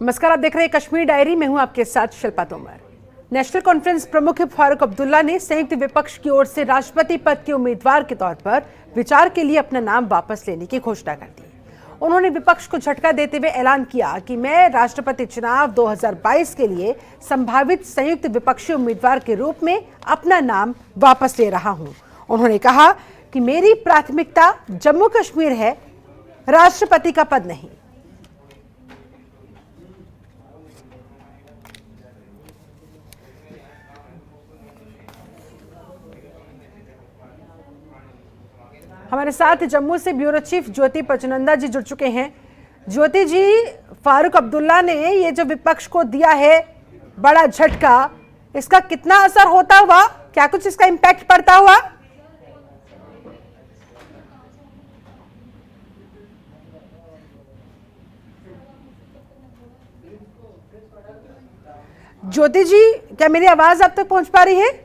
नमस्कार, आप देख रहे हैं कश्मीर डायरी। मैं हूं आपके साथ शिल्पा तोमर। नेशनल कॉन्फ्रेंस प्रमुख फारूक अब्दुल्ला ने संयुक्त विपक्ष की ओर से राष्ट्रपति पद के उम्मीदवार के तौर पर विचार के लिए अपना नाम वापस लेने की घोषणा कर दी। उन्होंने विपक्ष को झटका देते हुए ऐलान किया कि मैं राष्ट्रपति चुनाव 2022 के लिए संभावित संयुक्त विपक्षी उम्मीदवार के रूप में अपना नाम वापस ले रहा हूं। उन्होंने कहा कि मेरी प्राथमिकता जम्मू कश्मीर है, राष्ट्रपति का पद नहीं। हमारे साथ जम्मू से ब्यूरो चीफ ज्योति पचनंदा जी जुड़ चुके हैं। ज्योति जी, फारूक अब्दुल्ला ने ये जो विपक्ष को दिया है बड़ा झटका, इसका कितना असर होता हुआ, क्या कुछ इसका इम्पैक्ट पड़ता हुआ? ज्योति जी, क्या मेरी आवाज आप तक पहुंच पा रही है?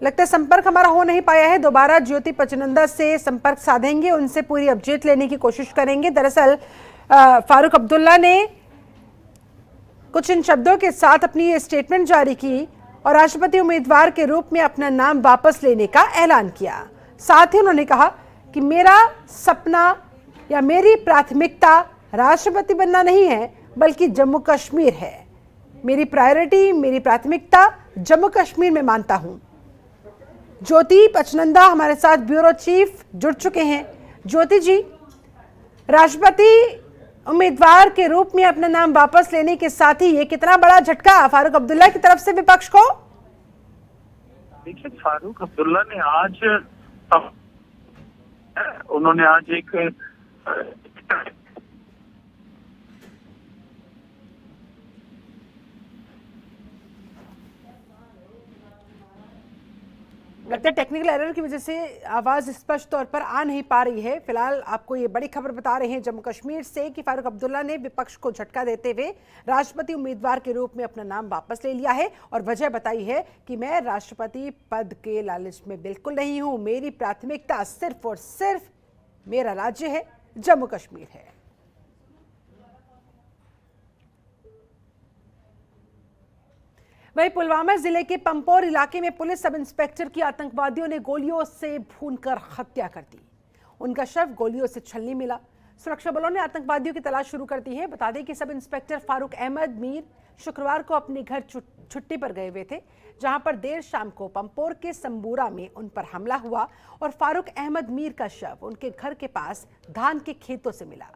लगता है संपर्क हमारा हो नहीं पाया है। दोबारा ज्योति पचनंदा से संपर्क साधेंगे, उनसे पूरी अपडेट लेने की कोशिश करेंगे। दरअसल फारूक अब्दुल्ला ने कुछ इन शब्दों के साथ अपनी ये स्टेटमेंट जारी की और राष्ट्रपति उम्मीदवार के रूप में अपना नाम वापस लेने का ऐलान किया। साथ ही उन्होंने कहा कि मेरा सपना या मेरी प्राथमिकता राष्ट्रपति बनना नहीं है, बल्कि जम्मू कश्मीर है। मेरी प्रायोरिटी, मेरी प्राथमिकता जम्मू कश्मीर में मानता हूं। ज्योति पचनंदा हमारे साथ ब्यूरो चीफ जुड़ चुके हैं। ज्योति जी, राष्ट्रपति उम्मीदवार के रूप में अपना नाम वापस लेने के साथ ही ये कितना बड़ा झटका फारूक अब्दुल्ला की तरफ से विपक्ष को? देखिए, फारूक अब्दुल्ला ने आज उन्होंने आज एक लगता है टेक्निकल एरर की वजह से आवाज स्पष्ट तौर पर आ नहीं पा रही है। फिलहाल आपको ये बड़ी खबर बता रहे हैं जम्मू कश्मीर से कि फारूक अब्दुल्ला ने विपक्ष को झटका देते हुए राष्ट्रपति उम्मीदवार के रूप में अपना नाम वापस ले लिया है और वजह बताई है कि मैं राष्ट्रपति पद के लालच में बिल्कुल नहीं हूं। मेरी प्राथमिकता सिर्फ और सिर्फ मेरा राज्य है, जम्मू कश्मीर है। वहीं पुलवामा जिले के पंपोर इलाके में पुलिस सब इंस्पेक्टर की आतंकवादियों ने गोलियों से भूनकर हत्या कर दी। उनका शव गोलियों से छलनी मिला। सुरक्षा बलों ने आतंकवादियों की तलाश शुरू कर दी है। बता दें कि सब इंस्पेक्टर फारूक अहमद मीर शुक्रवार को अपने घर छुट्टी पर गए हुए थे, जहां पर देर शाम को पंपोर के संबूरा में उन पर हमला हुआ और फारूक अहमद मीर का शव उनके घर के पास धान के खेतों से मिला।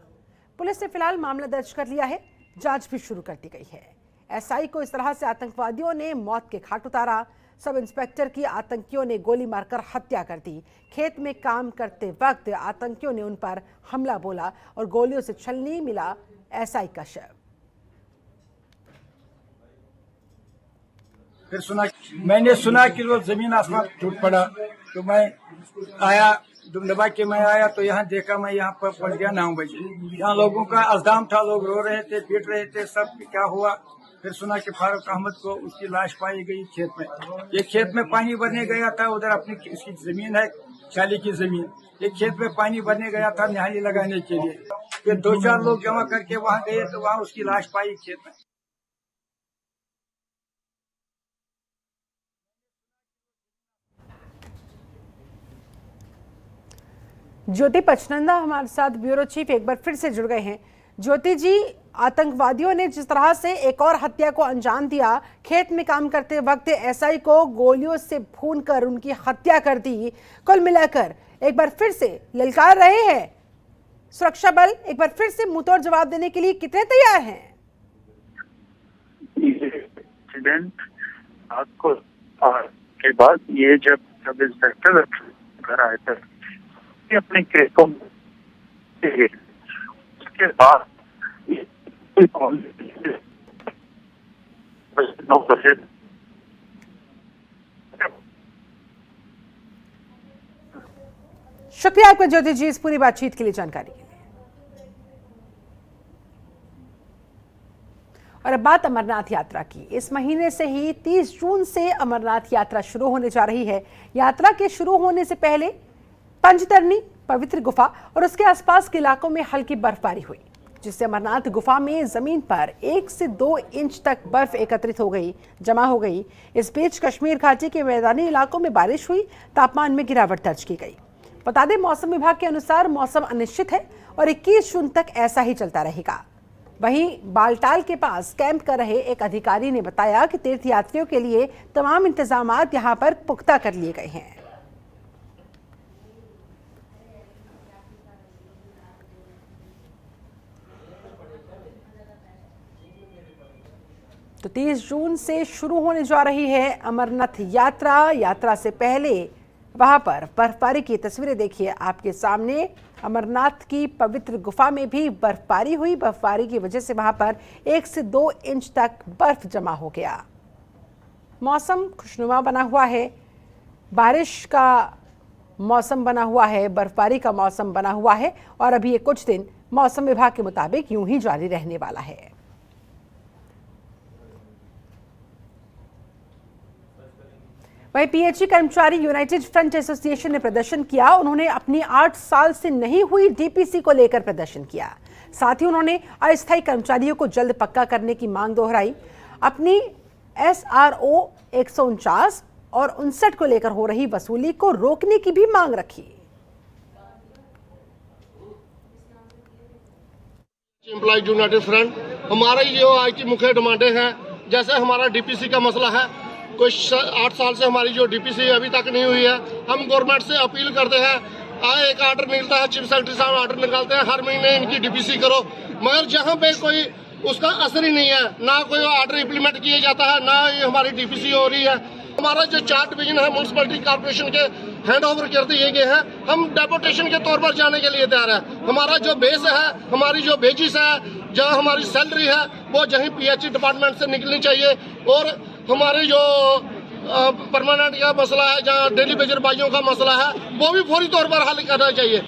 पुलिस ने फिलहाल मामला दर्ज कर लिया है, जांच भी शुरू कर दी गई है। एसआई को इस तरह से आतंकवादियों ने मौत के घाट उतारा। सब इंस्पेक्टर की आतंकियों ने गोली मारकर हत्या कर दी। खेत में काम करते वक्त आतंकियों ने उन पर हमला बोला और गोलियों से छलनी मिला एसआई का शव। फिर मैंने सुना कि वो जमीन आसमान टूट पड़ा, तो मैं आया, दबा के मैं आया तो यहाँ देखा, मैं यहाँ पर पहुंच गया 9 बजे। यहाँ लोगों का अज़दाम था, लोग रो रहे थे, पीट रहे थे, सब क्या हुआ। फिर सुना कि फारूक अहमद को उसकी लाश पाई गई खेत में। ये खेत में पानी भरने गया था, उधर अपनी इसकी जमीन है, शाली की जमीन। ये खेत में पानी भरने गया था निहाली लगाने के लिए। फिर 2-4 लोग जमा करके वहाँ गए तो वहाँ उसकी लाश पाई खेत में। ज्योति पचनंदा हमारे साथ ब्यूरो चीफ एक बार फिर से जुड़ गए हैं। ज्योति जी, आतंकवादियों ने जिस तरह से एक और हत्या को अंजाम दिया, खेत में काम करते वक्त एसआई को गोलियों से भूनकर उनकी हत्या कर दी, कुल मिलाकर एक बार फिर से ललकार रहे हैं सुरक्षा बल, एक बार फिर से मुंहतोड़ जवाब देने के लिए कितने तैयार हैं? इंसिडेंट आपको के बाद ये जब सब इंस्पेक्टर घर आए थे अपने केसों उसके बाद 9 बजे शुक्रिया आपका ज्योति जी इस पूरी बातचीत के लिए, जानकारी के लिए। और अब बात अमरनाथ यात्रा की। इस महीने से ही 30 जून से अमरनाथ यात्रा शुरू होने जा रही है। यात्रा के शुरू होने से पहले पंचतरणी, पवित्र गुफा और उसके आसपास के इलाकों में हल्की बर्फबारी हुई, जिससे अमरनाथ गुफा में जमीन पर 1 से 2 इंच तक बर्फ एकत्रित जमा हो गई। इस बीच कश्मीर घाटी के मैदानी इलाकों में बारिश हुई, तापमान में गिरावट दर्ज की गई। बता दें, मौसम विभाग के अनुसार मौसम अनिश्चित है और 21 जून तक ऐसा ही चलता रहेगा। वहीं बालटाल के पास कैंप कर रहे एक अधिकारी ने बताया कि तीर्थयात्रियों के लिए तमाम इंतजामात यहां पर पुख्ता कर लिए गए हैं। तो 30 जून से शुरू होने जा रही है अमरनाथ यात्रा। यात्रा से पहले वहां पर बर्फबारी की तस्वीरें देखिए आपके सामने। अमरनाथ की पवित्र गुफा में भी बर्फबारी हुई। बर्फबारी की वजह से वहां पर 1 से 2 इंच तक बर्फ जमा हो गया। मौसम खुशनुमा बना हुआ है, बारिश का मौसम बना हुआ है, बर्फबारी का मौसम बना हुआ है और अभी ये कुछ दिन मौसम विभाग के मुताबिक यूं ही जारी रहने वाला है। वहीं पीएचई कर्मचारी यूनाइटेड फ्रंट एसोसिएशन ने प्रदर्शन किया। उन्होंने अपनी 8 साल से नहीं हुई डीपीसी को लेकर प्रदर्शन किया। साथ ही उन्होंने अस्थायी कर्मचारियों को जल्द पक्का करने की मांग दोहराई। अपनी SRO 149 और 59 को लेकर हो रही वसूली को रोकने की भी मांग रखी। एम्प्लॉयज यूनाइटेड फ्रंट हमारा जो आज की मुख्य डिमांडें हैं, जैसे हमारा डीपीसी का मसला है, कुछ 8 साल से हमारी जो डीपीसी अभी तक नहीं हुई है। हम गवर्नमेंट से अपील करते हैं, एक आर्डर मिलता है, चीफ सेक्रेटरी साहब आर्डर निकालते हैं हर महीने इनकी डीपीसी करो, मगर जहां पे कोई उसका असर ही नहीं है, ना कोई आर्डर इम्प्लीमेंट किया जाता है, ना ये हमारी डीपीसी हो रही है। हमारा जो 4 डिवीजन है म्यूनसिपैलिटी कॉर्पोरेशन के हैंड ओवर कर दिए गए हैं। हम डेपुटेशन के तौर पर जाने के लिए तैयार है। हमारा जो बेस है, हमारी जो वेजिस है, जहाँ हमारी सैलरी है, वो जहीं पीएचई डिपार्टमेंट से निकलनी चाहिए और हमारे जो परमानेंट का मसला है, जहाँ डेली वेजर भाइयों का मसला है, वो भी फौरी तौर पर हल करना चाहिए।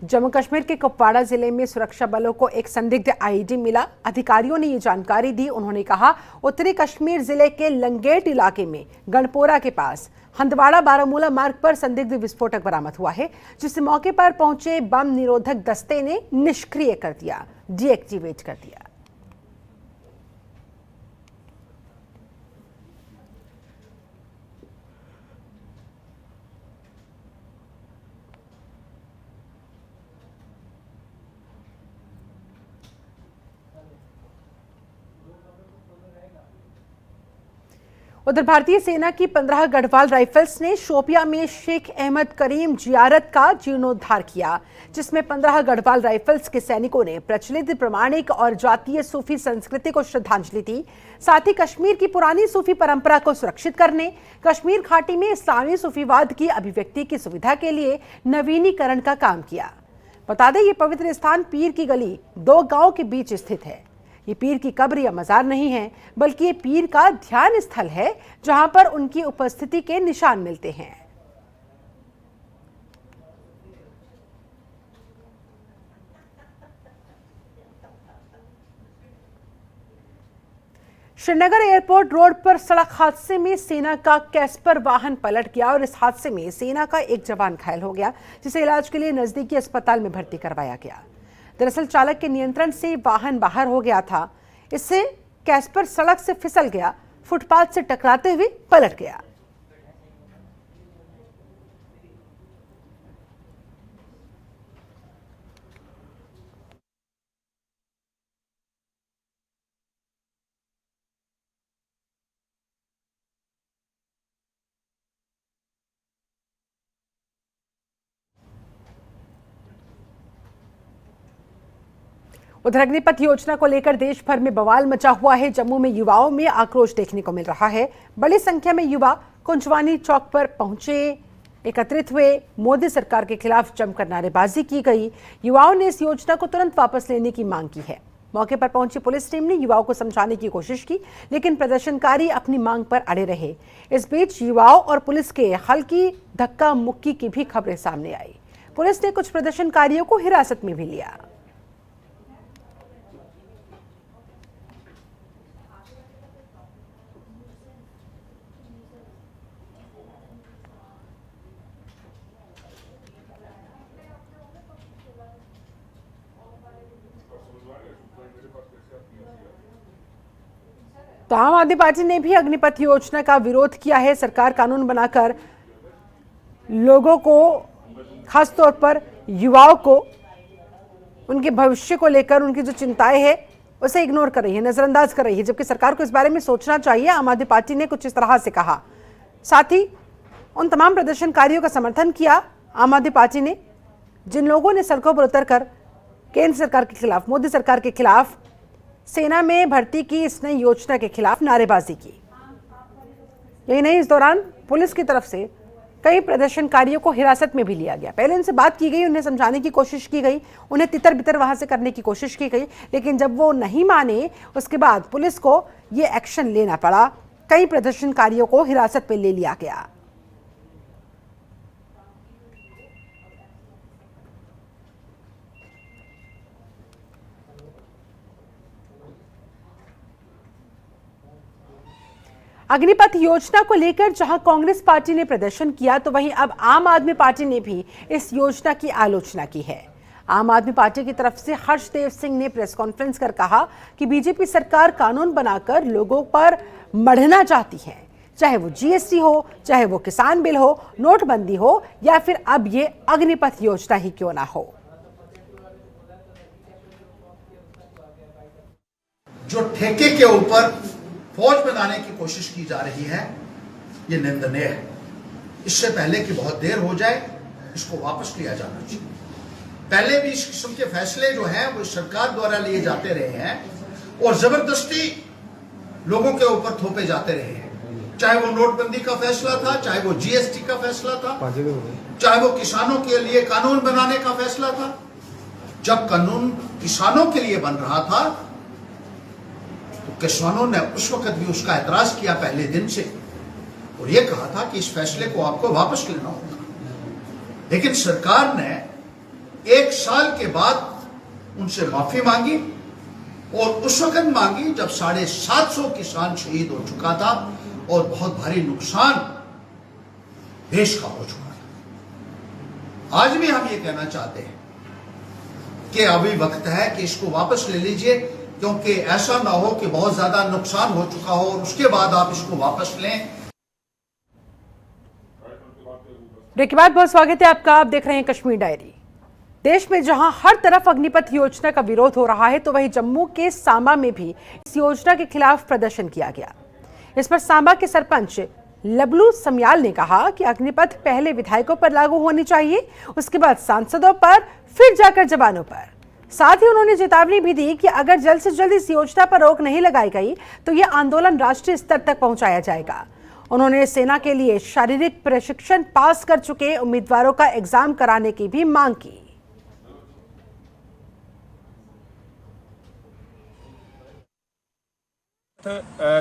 जम्मू कश्मीर के कुपवाड़ा जिले में सुरक्षा बलों को एक संदिग्ध आईईडी मिला। अधिकारियों ने ये जानकारी दी। उन्होंने कहा, उत्तरी कश्मीर जिले के लंगेट इलाके में गणपोरा के पास हंदवाड़ा बारामूला मार्ग पर संदिग्ध विस्फोटक बरामद हुआ है, जिसे मौके पर पहुंचे बम निरोधक दस्ते ने निष्क्रिय कर दिया, डीएक्टिवेट कर दिया। उधर भारतीय सेना की 15 गढ़वाल राइफल्स ने शोपिया में शेख अहमद करीम जियारत का जीर्णोद्धार किया, जिसमें 15 गढ़वाल राइफल्स के सैनिकों ने प्रचलित प्रामाणिक और जातीय सूफी संस्कृति को श्रद्धांजलि दी। साथ ही कश्मीर की पुरानी सूफी परंपरा को सुरक्षित करने, कश्मीर घाटी में इस्लामी सूफीवाद की अभिव्यक्ति की सुविधा के लिए नवीनीकरण का काम किया। बता दें, ये पवित्र स्थान पीर की गली 2 गांव के बीच स्थित है। ये पीर की कब्र या मजार नहीं है, बल्कि ये पीर का ध्यान स्थल है, जहां पर उनकी उपस्थिति के निशान मिलते हैं। श्रीनगर एयरपोर्ट रोड पर सड़क हादसे में सेना का कैस्पर वाहन पलट गया और इस हादसे में सेना का एक जवान घायल हो गया, जिसे इलाज के लिए नजदीकी अस्पताल में भर्ती करवाया गया। दरअसल चालक के नियंत्रण से वाहन बाहर हो गया था। इससे कैस्पर सड़क से फिसल गया, फुटपाथ से टकराते हुए पलट गया। उधर अग्निपथ योजना को लेकर देश भर में बवाल मचा हुआ है। जम्मू में युवाओं में आक्रोश देखने को मिल रहा है। बड़ी संख्या में युवा कुंजवानी चौक पर पहुंचे, एकत्रित हुए। मोदी सरकार के खिलाफ जमकर नारेबाजी की गई। युवाओं ने इस योजना को तुरंत वापस लेने की मांग की है। मौके पर पहुंची पुलिस टीम ने युवाओं को समझाने की कोशिश की, लेकिन प्रदर्शनकारी अपनी मांग पर अड़े रहे। इस बीच युवाओं और पुलिस के हल्की धक्का मुक्की की भी खबरें सामने आई। पुलिस ने कुछ प्रदर्शनकारियों को हिरासत में भी लिया। तो आम आदमी पार्टी ने भी अग्निपथ योजना का विरोध किया है। सरकार कानून बनाकर लोगों को, खासतौर पर युवाओं को, उनके भविष्य को लेकर उनकी जो चिंताएं हैं उसे इग्नोर कर रही है, नजरअंदाज कर रही है, जबकि सरकार को इस बारे में सोचना चाहिए। आम आदमी पार्टी ने कुछ इस तरह से कहा। साथ ही उन तमाम प्रदर्शनकारियों का समर्थन किया आम आदमी पार्टी ने, जिन लोगों ने सड़कों पर उतरकर केंद्र सरकार के खिलाफ, मोदी सरकार के खिलाफ, सेना में भर्ती की इस नई योजना के खिलाफ नारेबाजी की। यही नहीं, इस दौरान पुलिस की तरफ से कई प्रदर्शनकारियों को हिरासत में भी लिया गया। पहले उनसे बात की गई, उन्हें समझाने की कोशिश की गई, उन्हें तितर बितर वहां से करने की कोशिश की गई, लेकिन जब वो नहीं माने उसके बाद पुलिस को ये एक्शन लेना पड़ा। कई प्रदर्शनकारियों को हिरासत में ले लिया गया। अग्निपथ योजना को लेकर जहां कांग्रेस पार्टी ने प्रदर्शन किया, तो वहीं अब आम आदमी पार्टी ने भी इस योजना की आलोचना की है। आम आदमी पार्टी की तरफ से हर्षदेव सिंह ने प्रेस कॉन्फ्रेंस कर कहा कि बीजेपी सरकार कानून बनाकर लोगों पर मढ़ना चाहती है, चाहे वो जीएसटी हो, चाहे वो किसान बिल हो, नोटबंदी हो, या फिर अब ये अग्निपथ योजना ही क्यों ना हो। जो ठेके के ऊपर फौज बनाने की कोशिश की जा रही है, ये निंदनीय है। इससे पहले कि बहुत देर हो जाए, इसको वापस लिया जाना चाहिए। पहले भी इस किस्म के फैसले जो हैं वो सरकार द्वारा लिए जाते रहे हैं और जबरदस्ती लोगों के ऊपर थोपे जाते रहे हैं। चाहे वो नोटबंदी का फैसला था, चाहे वो जीएसटी का फैसला था, चाहे वो किसानों के लिए कानून बनाने का फैसला था। जब कानून किसानों के लिए बन रहा था तो किसानों ने उस वक्त भी उसका एतराज किया पहले दिन से, और यह कहा था कि इस फैसले को आपको वापस लेना होगा। लेकिन सरकार ने 1 साल के बाद उनसे माफी मांगी, और उस वक्त मांगी जब 750 किसान शहीद हो चुका था और बहुत भारी नुकसान देश का हो चुका था। आज भी हम ये कहना चाहते हैं कि अभी वक्त है कि इसको वापस ले लीजिए, क्योंकि ऐसा ना हो कि बहुत ज्यादा नुकसान हो चुका हो और उसके बाद आप इसको वापस लें। ब्रेक के बाद बहुत स्वागत है आपका। आप देख रहे हैं कश्मीर डायरी। देश में जहां हर तरफ अग्निपथ योजना का विरोध हो रहा है, तो वहीं जम्मू के सांबा में भी इस योजना के खिलाफ प्रदर्शन किया गया। इस पर सांबा के सरपंच लबलू समयाल ने कहा कि अग्निपथ पहले विधायकों पर लागू होनी चाहिए, उसके बाद सांसदों पर, फिर जाकर जवानों पर। साथ ही उन्होंने चेतावनी भी दी कि अगर जल्द से जल्द इस योजना पर रोक नहीं लगाई गई तो यह आंदोलन राष्ट्रीय स्तर तक पहुंचाया जाएगा। उन्होंने सेना के लिए शारीरिक प्रशिक्षण पास कर चुके उम्मीदवारों का एग्जाम कराने की भी मांग की।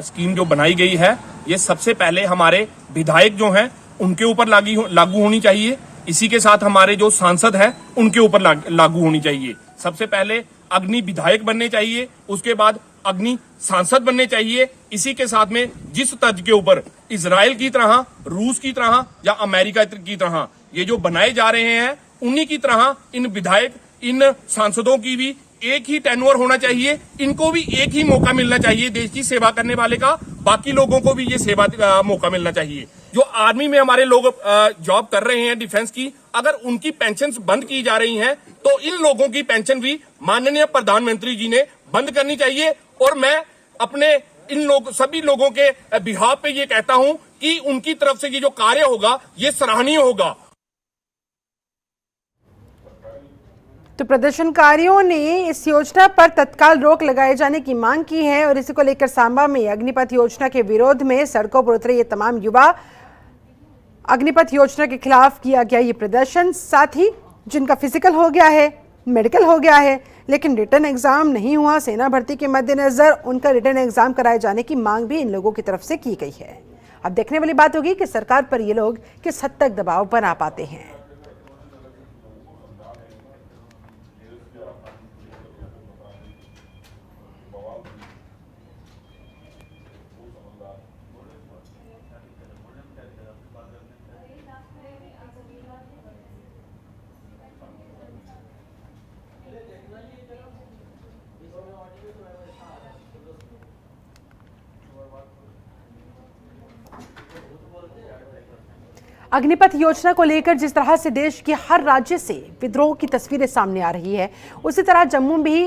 स्कीम जो बनाई गई है, ये सबसे पहले हमारे विधायक जो हैं उनके ऊपर लागू होनी चाहिए। इसी के साथ हमारे जो सांसद हैं उनके ऊपर लागू होनी चाहिए। सबसे पहले अग्नि विधायक बनने चाहिए, उसके बाद अग्नि सांसद बनने चाहिए। इसी के साथ में जिस तर्ज के ऊपर इजराइल की तरह, रूस की तरह या अमेरिका की तरह ये जो बनाए जा रहे हैं, उन्हीं की तरह इन विधायक, इन सांसदों की भी एक ही टेन्योर होना चाहिए। इनको भी एक ही मौका मिलना चाहिए देश की सेवा करने वाले का। बाकी लोगों को भी ये सेवा मौका मिलना चाहिए। जो आर्मी में हमारे लोग जॉब कर रहे हैं डिफेंस की, अगर उनकी पेंशन बंद की जा रही हैं तो इन लोगों की पेंशन भी माननीय प्रधानमंत्री जी ने बंद करनी चाहिए। और मैं अपने सभी लोगों के बिहाफ पे ये कहता हूं कि उनकी तरफ से ये जो कार्य होगा ये सराहनीय होगा। तो प्रदर्शनकारियों ने इस योजना पर तत्काल रोक लगाए जाने की मांग की है, और इसी को लेकर सांबा में अग्निपथ योजना के विरोध में सड़कों पर उतरे ये तमाम युवा। अग्निपथ योजना के खिलाफ किया गया ये प्रदर्शन। साथ ही जिनका फिजिकल हो गया है, मेडिकल हो गया है, लेकिन रिटर्न एग्जाम नहीं हुआ, सेना भर्ती के मद्देनजर उनका रिटर्न एग्जाम कराए जाने की मांग भी इन लोगों की तरफ से की गई है। अब देखने वाली बात होगी कि सरकार पर ये लोग किस हद तक दबाव बना पाते हैं। अग्निपथ योजना को लेकर जिस तरह से देश के हर राज्य से विद्रोह की तस्वीरें सामने आ रही है, उसी तरह जम्मू भी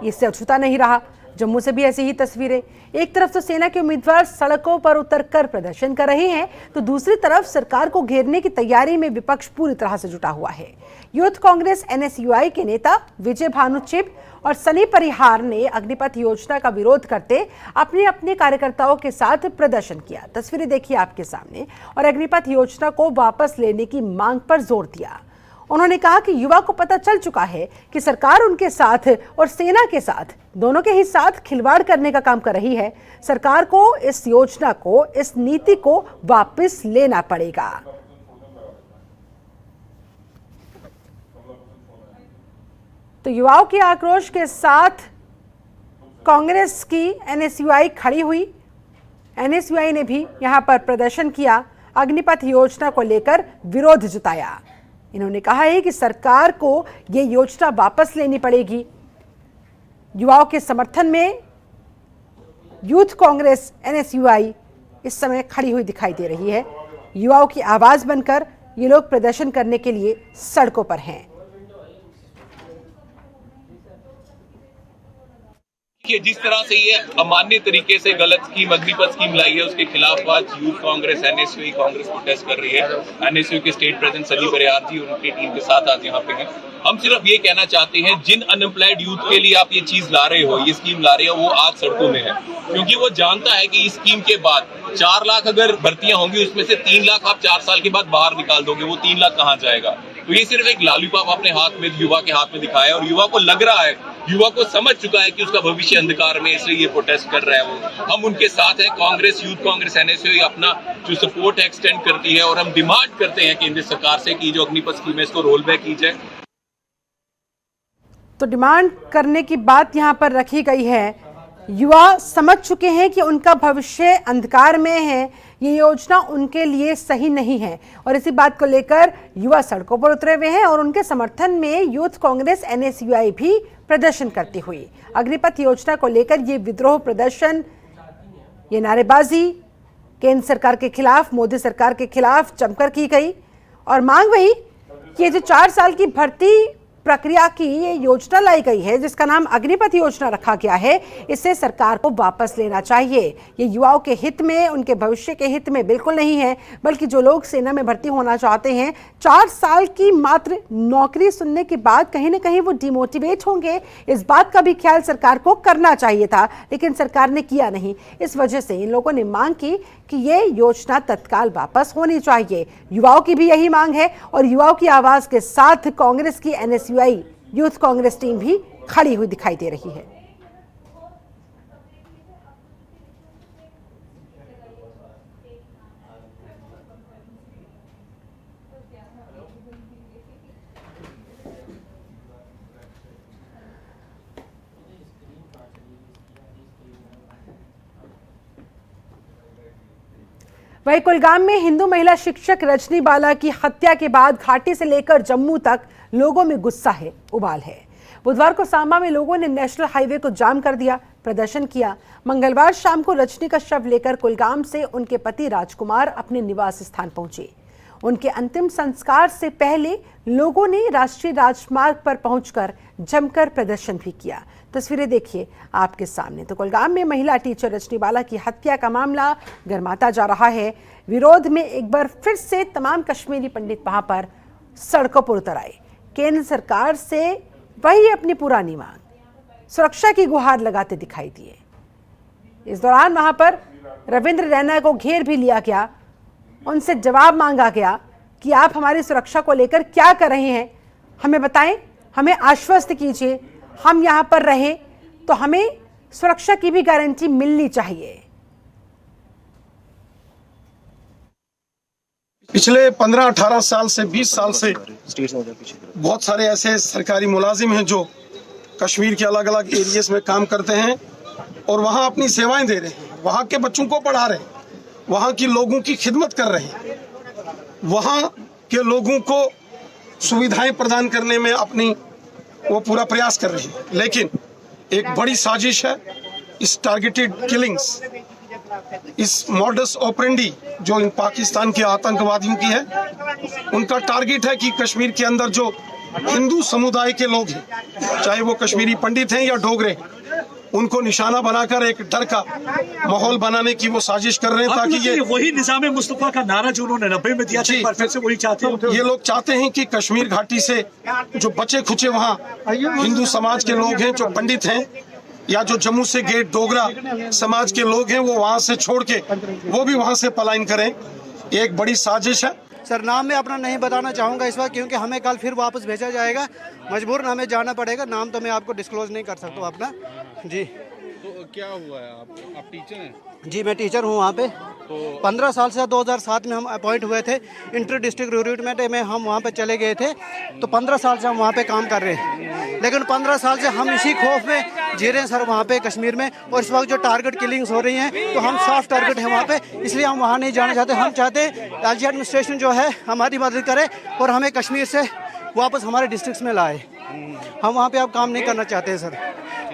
इससे अछूता नहीं रहा। जम्मू से भी ऐसी ही तस्वीरें। एक तरफ तो सेना के उम्मीदवार सड़कों पर उतरकर प्रदर्शन कर रहे हैं, तो दूसरी तरफ सरकार को घेरने की तैयारी में विपक्ष पूरी तरह से जुटा हुआ है। यूथ कांग्रेस NSUI के नेता विजय भानु चिब और सनी परिहार ने अग्निपथ योजना का विरोध करते अपने अपने कार्यकर्ताओं के साथ प्रदर्शन किया। तस्वीरें देखिए आपके सामने। और अग्निपथ योजना को वापस लेने की मांग पर जोर दिया। उन्होंने कहा कि युवा को पता चल चुका है कि सरकार उनके साथ और सेना के साथ, दोनों के ही साथ खिलवाड़ करने का काम कर रही है। सरकार को इस योजना को, इस नीति को वापस लेना पड़ेगा। तो युवाओं के आक्रोश के साथ कांग्रेस की NSUI खड़ी हुई। NSUI ने भी यहां पर प्रदर्शन किया, अग्निपथ योजना को लेकर विरोध जताया। इन्होंने कहा है कि सरकार को ये योजना वापस लेनी पड़ेगी। युवाओं के समर्थन में यूथ कांग्रेस NSUI इस समय खड़ी हुई दिखाई दे रही है। युवाओं की आवाज बनकर ये लोग प्रदर्शन करने के लिए सड़कों पर हैं। कि जिस तरह से ये अमान्य तरीके से गलत स्कीम, अग्निपथ स्कीम लाई है, उसके खिलाफ आज youth Congress NSUI Congress protest कर रही है। NSUI के स्टेट प्रेसिडेंट सनी परिहार जी और उनकी टीम के साथ आज यहाँ पे हैं। हम सिर्फ ये कहना चाहते हैं, जिन अनएम्प्लॉयड यूथ के लिए आप ये चीज ला रहे हो, ये स्कीम ला रहे हो, वो आज सड़कों में है, क्योंकि वो जानता है कि इस स्कीम के बाद 4 लाख अगर भर्तियां होंगी, उसमें से 3 लाख आप 4 साल के बाद बाहर निकाल दोगे। वो 3 लाख कहाँ जाएगा? तो ये सिर्फ एक लॉलीपॉप अपने हाथ में, युवा के हाथ में दिखाया, और युवा को लग रहा है, युवा को समझ चुका है कि उसका भविष्य अंधकार में, इसलिए ये प्रोटेस्ट कर रहा है। वो हम उनके साथ हैं। कांग्रेस, यूथ कांग्रेस NSUI अपना जो सपोर्ट है एक्सटेंड करती है, और हम डिमांड करते हैं केंद्र सरकार से कि जो अग्निपथ स्कीम है इसको रोल बैक की जाए। तो डिमांड करने की बात यहां पर रखी गई है। युवा समझ चुके हैं कि उनका भविष्य अंधकार में है, ये योजना उनके लिए सही नहीं है, और इसी बात को लेकर युवा सड़कों पर उतरे हुए हैं। और उनके समर्थन में यूथ कांग्रेस NSUI भी प्रदर्शन करती हुई। अग्निपथ योजना को लेकर ये विद्रोह प्रदर्शन, ये नारेबाजी केंद्र सरकार के खिलाफ, मोदी सरकार के खिलाफ जमकर की गई। और मांग वही कि जो 4 साल की भर्ती प्रक्रिया की ये योजना लाई गई है, जिसका नाम अग्निपथ योजना रखा गया है, इसे सरकार को वापस लेना चाहिए। ये युवाओं के हित में, उनके भविष्य के हित में बिल्कुल नहीं है, बल्कि जो लोग सेना में भर्ती होना चाहते हैं, 4 साल की मात्र नौकरी सुनने के बाद कहीं ना कहीं वो डिमोटिवेट होंगे। इस बात का भी ख्याल सरकार को करना चाहिए था, लेकिन सरकार ने किया नहीं। इस वजह से इन लोगों ने मांग की कि ये योजना तत्काल वापस होनी चाहिए। युवाओं की भी यही मांग है, और युवाओं की आवाज के साथ कांग्रेस की NSUI यूथ कांग्रेस टीम भी खड़ी हुई दिखाई दे रही है। वहीं कुलगाम में हिंदू महिला शिक्षक रजनी बाला की हत्या के बाद घाटी से लेकर जम्मू तक लोगों में गुस्सा है, उबाल है। बुधवार को सांबा में लोगों ने नेशनल हाईवे को जाम कर दिया, प्रदर्शन किया। मंगलवार शाम को रजनी का शव लेकर कुलगाम से उनके पति राजकुमार अपने निवास स्थान पहुंचे। उनके अंतिम संस्कार से पहले लोगों ने राष्ट्रीय राजमार्ग पर पहुंचकर जमकर प्रदर्शन भी किया। तस्वीरें देखिए आपके सामने। तो कुलगाम में महिला टीचर रजनी बाला की हत्या का मामला गर्माता जा रहा है। विरोध में एक बार फिर से तमाम कश्मीरी पंडित वहां पर सड़कों पर उतर आए। केंद्र सरकार से वही अपनी पुरानी मांग, सुरक्षा की गुहार लगाते दिखाई दिए। इस दौरान वहां पर रविंद्र रैना को घेर भी लिया गया। उनसे जवाब मांगा गया कि आप हमारी सुरक्षा को लेकर क्या कर रहे हैं, हमें बताएं, हमें आश्वस्त कीजिए। हम यहां पर रहे तो हमें सुरक्षा की भी गारंटी मिलनी चाहिए। पिछले 15-18 साल से 20 साल से बहुत सारे ऐसे सरकारी मुलाजिम हैं जो कश्मीर के अलग अलग एरियाज में काम करते हैं और वहाँ अपनी सेवाएं दे रहे हैं, वहाँ के बच्चों को पढ़ा रहे हैं, वहाँ की लोगों की खिदमत कर रहे हैं, वहाँ के लोगों को सुविधाएं प्रदान करने में अपनी वो पूरा प्रयास कर रहे हैं। लेकिन एक बड़ी साजिश है, इस टारगेटेड किलिंग्स, इस मॉडस ऑपरेंडी जो इन पाकिस्तान के आतंकवादियों की है, उनका टारगेट है कि कश्मीर के अंदर जो हिंदू समुदाय के लोग हैं, चाहे वो कश्मीरी पंडित हैं या डोगरे, उनको निशाना बनाकर एक डर का माहौल बनाने की वो साजिश कर रहे हैं, ताकि ये वही निजाम मुस्तफा का नारा जो उन्होंने 90 में दिया था, फिर से वही चाहते हैं। ये लोग चाहते हैं कि कश्मीर घाटी से जो बचे खुचे वहाँ हिंदू समाज के लोग हैं, जो पंडित हैं, या जो जम्मू से गेट डोगरा समाज के लोग हैं, वो वहाँ से छोड़ के वो भी वहाँ से पलायन करें। ये एक बड़ी साजिश है। सर, नाम मैं अपना नहीं बताना चाहूँगा इस वक्त, क्योंकि हमें कल फिर वापस भेजा जाएगा, मजबूरन हमें जाना पड़ेगा। नाम तो मैं आपको डिस्क्लोज नहीं कर सकता अपना। जी, तो क्या हुआ है? आप टीचर हैं? जी, मैं टीचर हूँ वहाँ पे। 15 साल से 2007 में हम अपॉइंट हुए थे, इंटर डिस्ट्रिक्ट रिक्रूटमेंट में हम वहाँ पे चले गए थे। तो 15 साल से हम वहाँ पे काम कर रहे हैं, लेकिन 15 साल से हम इसी खौफ में जी रहे हैं सर वहाँ पे कश्मीर में। और इस वक्त जो टारगेट किलिंग्स हो रही हैं, तो हम सॉफ्ट टारगेट हैं वहाँ पे, इसलिए हम वहाँ नहीं जाना चाहते। हम चाहते हैं एलजी एडमिनिस्ट्रेशन जो है हमारी मदद करे और हमें कश्मीर से वापस हमारे डिस्ट्रिक्ट में लाए। हम वहाँ पे अब काम नहीं करना चाहते हैं सर,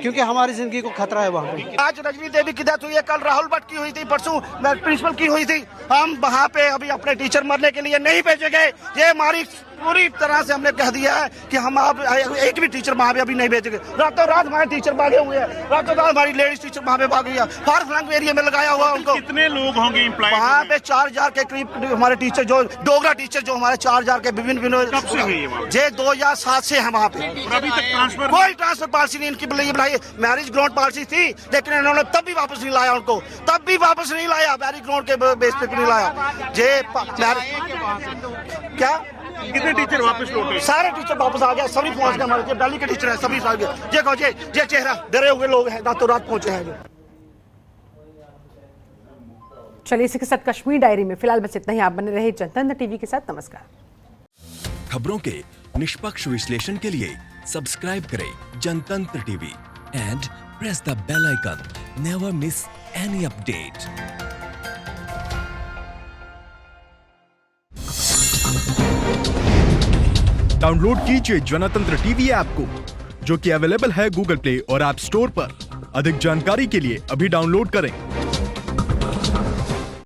क्योंकि हमारी जिंदगी को खतरा है वहाँ पे। आज रजनी देवी की डेथ हुई है, कल राहुल भट्ट की हुई थी, परसों प्रिंसिपल की हुई थी। हम वहाँ पे अभी अपने टीचर मरने के लिए नहीं भेजे गए। ये हमारी पूरी तरह से हमने कह दिया है कि हम आप एक भी टीचर वहाँ पे अभी नहीं भेजेंगे। रातों रात हमारे टीचर भागे हुए हैं, रातों रात हमारी लेडीज टीचर वहाँ पे भाग गई है। फार फ्लंग एरिया में लगाया हुआ उनको। कितने लोग होंगे एम्प्लॉय? वहाँ पे 4000 के करीब हमारे टीचर, जो डोगरा टीचर जो हमारे 4000 के विभिन्न कब से हुई है वहाँ? 2007 से है वहाँ पे। अभी तक ट्रांसफर कोई ट्रांसफर पॉलिसी नहीं इनकी बनाई। मैरिज ग्राउंड पॉलिसी थी, लेकिन इन्होंने तब भी वापस नहीं लाया उनको, तब भी वापस नहीं लाया। मैरिज ग्राउंड के बेस पे नहीं लाया। क्या कितने टीचर वापस लौटे? सारे टीचर वापस आ गए, सभी पहुंच गए। हमारे दिल्ली के टीचर हैं, सभी आ गए। ये चेहरा डरे हुए लोग हैं, रातों रात पहुंचे हैं। चलिए, इसी के साथ कश्मीर डायरी में फिलहाल बस इतना ही। आप बने रहे जनतंत्र टीवी के साथ। नमस्कार। खबरों के निष्पक्ष विश्लेषण के लिए सब्सक्राइब करें Jantantra TV and press the bell icon. Never miss any update. Download कीजिए जनतंत्र टीवी ऐप को, जो कि अवेलेबल है गूगल प्ले और ऐप स्टोर पर। अधिक जानकारी के लिए अभी डाउनलोड करें।